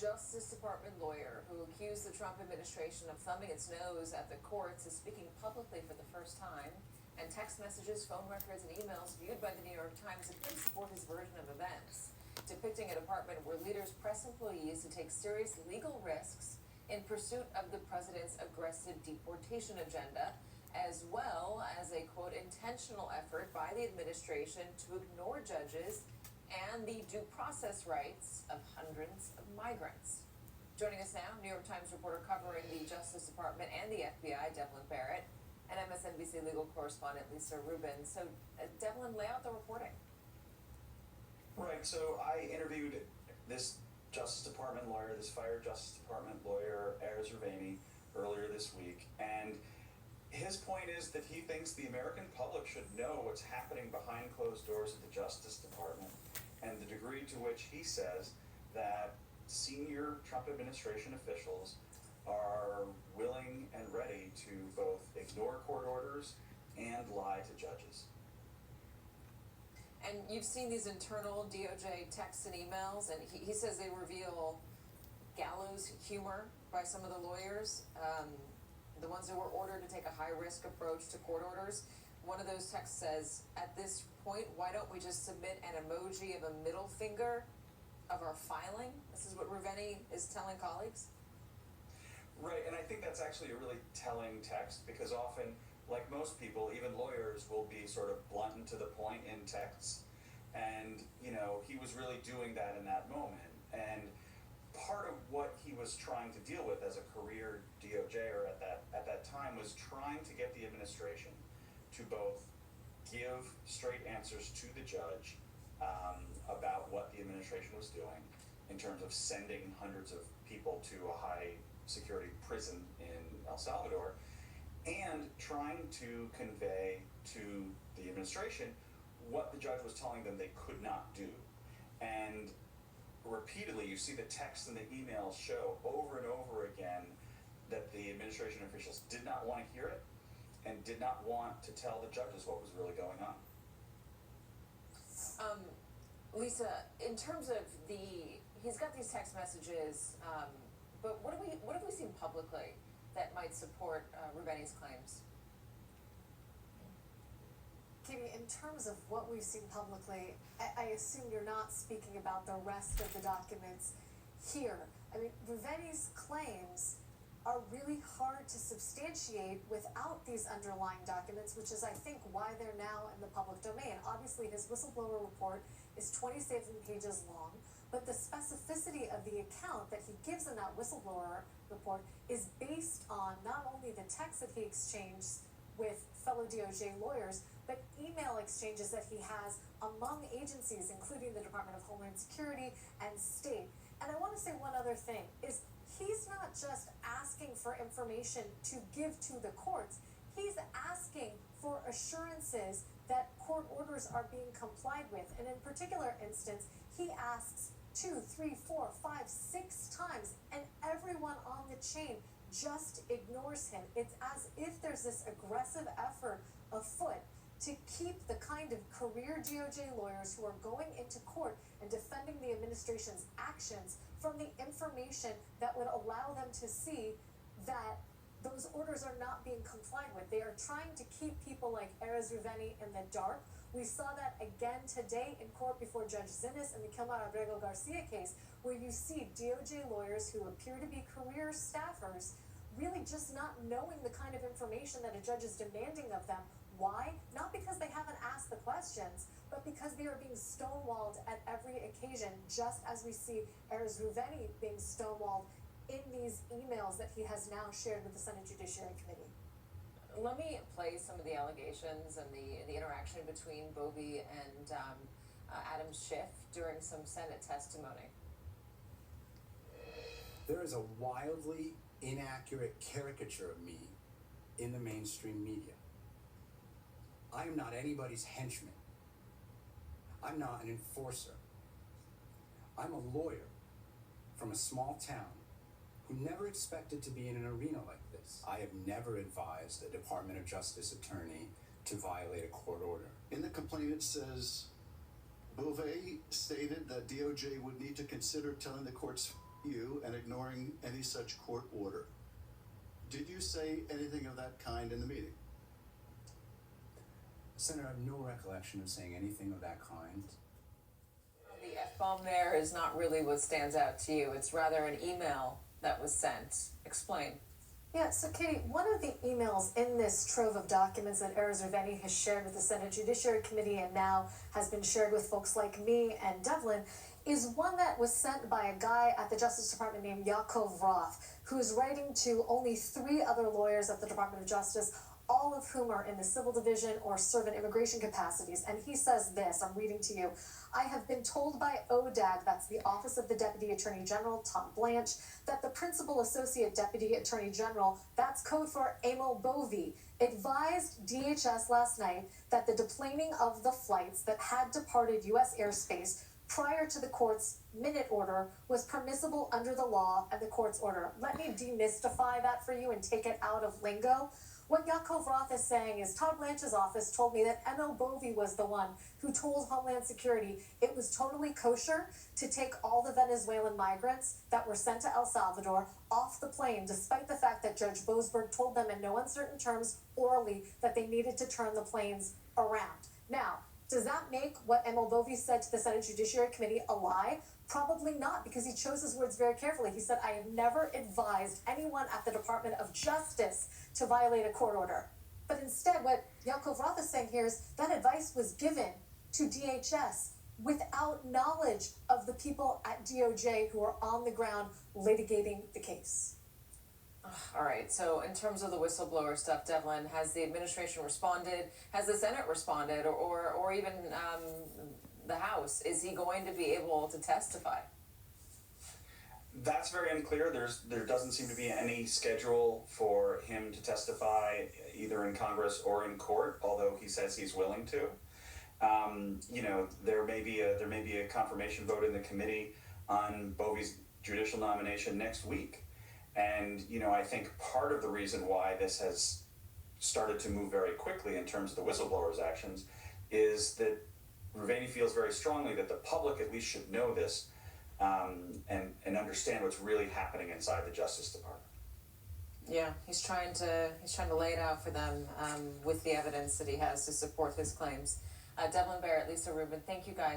Justice Department lawyer who accused the Trump administration of thumbing its nose at the courts is speaking publicly for the first time, and text messages, phone records, and emails viewed by the New York Times appear to support his version of events, depicting a department where leaders press employees to take serious legal risks in pursuit of the president's aggressive deportation agenda, as well as a, quote, intentional effort by the administration to ignore judges and the due process rights of hundreds of migrants. Joining us now, New York Times reporter covering the Justice Department and the FBI, Devlin Barrett, and MSNBC legal correspondent Lisa Rubin. So, Devlin, lay out the reporting. Right, so I interviewed this Justice Department lawyer, this fired Justice Department lawyer, Erez Raveni, earlier this week, and his point is that he thinks the American public should know what's happening behind closed doors at the Justice Department, and the degree to which he says that senior Trump administration officials are willing and ready to both ignore court orders and lie to judges. And you've seen these internal DOJ texts and emails, and he says they reveal gallows humor by some of the lawyers, the ones who were ordered to take a high-risk approach to court orders. One of those texts says, at this point, why don't we just submit an emoji of a middle finger of our filing? This is what Raveni is telling colleagues. Right, and I think that's actually a really telling text, because often, like most people, even lawyers will be sort of blunt and to the point in texts. And, you know, he was really doing that in that moment. And part of what he was trying to deal with as a career DOJer at that time was trying to get the administration to both give straight answers to the judge about what the administration was doing in terms of sending hundreds of people to a high security prison in El Salvador, and trying to convey to the administration what the judge was telling them they could not do. And repeatedly, you see the text and the emails show over and over again that the administration officials did not want to hear it and did not want to tell the judges what was really going on. Lisa, in terms of he's got these text messages, but what have we seen publicly that might support Raveni's claims? Katie, in terms of what we've seen publicly, I assume you're not speaking about the rest of the documents here. I mean, Raveni's claims are really hard to substantiate without these underlying documents, which is, I think, why they're now in the public domain. Obviously, his whistleblower report is 27 pages long, but the specificity of the account that he gives in that whistleblower report is based on not only the text that he exchanged with fellow DOJ lawyers, but email exchanges that he has among agencies, including the Department of Homeland Security and State. And I want to say one other thing, is he's not just asking for information to give to the courts. He's asking for assurances that court orders are being complied with. And in particular instance, he asks 2, 3, 4, 5, 6 times, and everyone on the chain just ignores him. It's as if there's this aggressive effort afoot to keep the kind of career DOJ lawyers who are going into court and defending the administration's actions from the information that would allow them to see that those orders are not being complied with. They are trying to keep people like Erez Raveni in the dark. We saw that again today in court before Judge Zinnes in the Kilmar Abrego Garcia case, where you see DOJ lawyers who appear to be career staffers really just not knowing the kind of information that a judge is demanding of them. Why? Not because they haven't asked the questions, but because they are being stonewalled at every occasion, just as we see Erez Raveni being stonewalled in these emails that he has now shared with the Senate Judiciary Committee. Let me play some of the allegations and the interaction between Bobby and Adam Schiff during some Senate testimony. There is a wildly inaccurate caricature of me in the mainstream media. I am not anybody's henchman. I'm not an enforcer. I'm a lawyer from a small town who never expected to be in an arena like this. I have never advised a Department of Justice attorney to violate a court order. In the complaint it says, Beauvais stated that DOJ would need to consider telling the courts you and ignoring any such court order. Did you say anything of that kind in the meeting? Senator, I have no recollection of saying anything of that kind. The F-bomb there is not really what stands out to you. It's rather an email that was sent. Explain. Yeah, so Katie, one of the emails in this trove of documents that Erez Ruveni has shared with the Senate Judiciary Committee and now has been shared with folks like me and Devlin is one that was sent by a guy at the Justice Department named Yaakov Roth, who is writing to only 3 other lawyers at the Department of Justice, all of whom are in the civil division or serve in immigration capacities. And he says this, I'm reading to you. I have been told by ODAG, that's the Office of the Deputy Attorney General, Tom Blanche, that the Principal Associate Deputy Attorney General, that's code for Emil Bovee, advised DHS last night that the deplaning of the flights that had departed U.S. airspace prior to the court's minute order was permissible under the law and the court's order. Let me demystify that for you and take it out of lingo. What Yaakov Roth is saying is Todd Blanche's office told me that Emil Bovee was the one who told Homeland Security it was totally kosher to take all the Venezuelan migrants that were sent to El Salvador off the plane, despite the fact that Judge Boasberg told them in no uncertain terms orally that they needed to turn the planes around. Now, does that make what Emil Bovee said to the Senate Judiciary Committee a lie? Probably not, because he chose his words very carefully. He said, I have never advised anyone at the Department of Justice to violate a court order. But instead, what Yaakov Roth is saying here is that advice was given to DHS without knowledge of the people at DOJ who are on the ground litigating the case. All right, so in terms of the whistleblower stuff, Devlin, has the administration responded? Has the Senate responded? Or even the House? Is he going to be able to testify? That's very unclear. There doesn't seem to be any schedule for him to testify either in Congress or in court, although he says he's willing to. There may be a confirmation vote in the committee on Bovee's judicial nomination next week. And, I think part of the reason why this has started to move very quickly in terms of the whistleblowers' actions is that Ruveni feels very strongly that the public at least should know this and understand what's really happening inside the Justice Department. Yeah, he's trying to lay it out for them with the evidence that he has to support his claims. Devlin Barrett, Lisa Rubin, thank you guys.